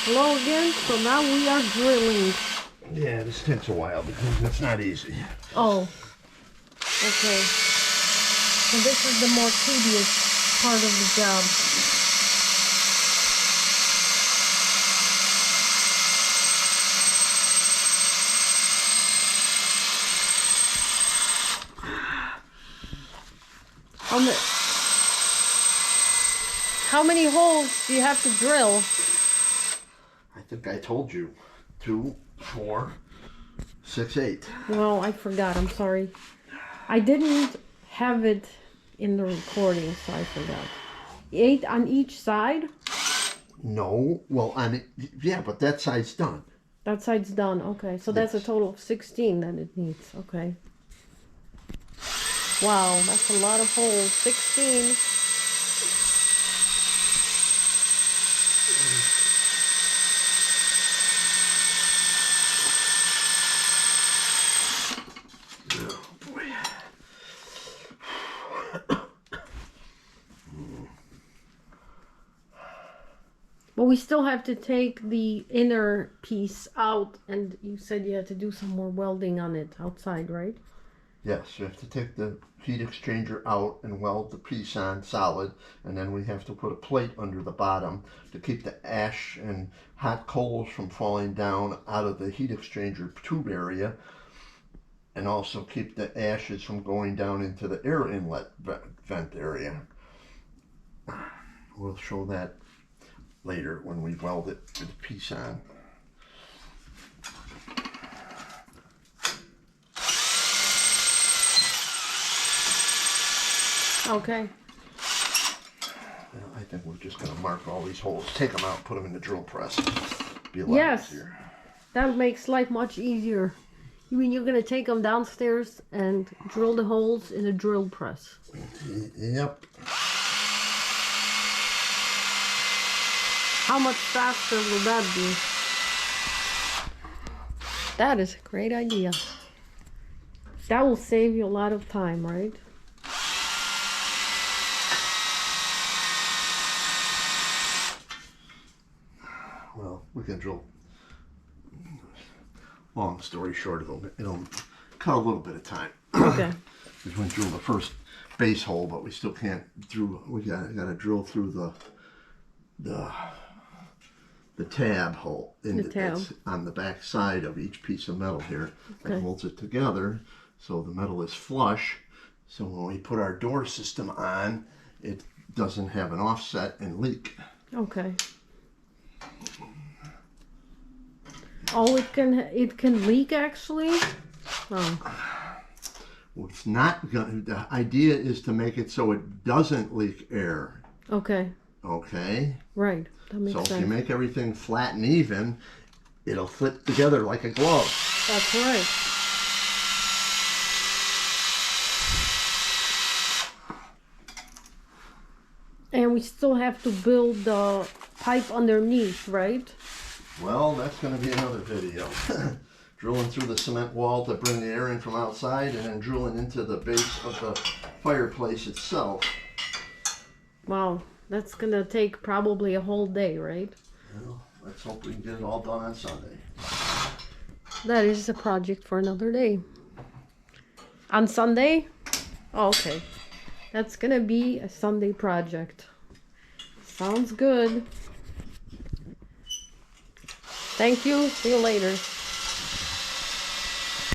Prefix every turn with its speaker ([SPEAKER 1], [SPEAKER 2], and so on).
[SPEAKER 1] Hello again. So now we are drilling.
[SPEAKER 2] Yeah, this takes a while because it's not easy.
[SPEAKER 1] Oh, okay. So this is the more tedious part of the job. How many holes do you have to drill?
[SPEAKER 2] I think I told you. 2, 4, 6, 8.
[SPEAKER 1] Well, I forgot. I'm sorry. I didn't have it in the recording, so I forgot. 8 on each side?
[SPEAKER 2] No, well, yeah, but that side's done.
[SPEAKER 1] That side's done. Okay, so that's a total of 16 that it needs. Okay. Wow, that's a lot of holes. 16. But we still have to take the inner piece out, and you said you had to do some more welding on it outside, right?
[SPEAKER 2] Yes, you have to take the heat exchanger out and weld the piece on solid, and then we have to put a plate under the bottom to keep the ash and hot coals from falling down out of the heat exchanger tube area, and also keep the ashes from going down into the air inlet vent area. We'll show that later when we weld it with the piece on.
[SPEAKER 1] Okay.
[SPEAKER 2] Well, I think we're just going to mark all these holes, take them out, put them in the drill press. Be a lot easier.
[SPEAKER 1] That makes life much easier. You mean you're going to take them downstairs and drill the holes in a drill press?
[SPEAKER 2] Yep.
[SPEAKER 1] How much faster will that be? That is a great idea. That will save you a lot of time, right?
[SPEAKER 2] Well, we can drill. Long story short, it'll cut a little bit of time.
[SPEAKER 1] Okay.
[SPEAKER 2] Because we drill the first base hole, but we still can't through. We got to drill through the tab hole that's on the back side of each piece of metal here.
[SPEAKER 1] Okay.
[SPEAKER 2] That holds it together so the metal is flush. So when we put our door system on, it doesn't have an offset and leak.
[SPEAKER 1] Okay. Oh, it can leak actually? Oh.
[SPEAKER 2] Well, it's not going. The idea is to make it so it doesn't leak air.
[SPEAKER 1] Okay.
[SPEAKER 2] Okay.
[SPEAKER 1] Right. That makes sense.
[SPEAKER 2] So if you make everything flat and even, it'll fit together like a glove.
[SPEAKER 1] That's right. And we still have to build the pipe underneath, right?
[SPEAKER 2] Well, that's going to be another video. Drilling through the cement wall to bring the air in from outside, and then drilling into the base of the fireplace itself.
[SPEAKER 1] Wow, that's going to take probably a whole day, right?
[SPEAKER 2] Well, let's hope we can get it all done on Sunday.
[SPEAKER 1] That is a project for another day. On Sunday? Oh, okay. That's going to be a Sunday project. Sounds good. Thank you. See you later.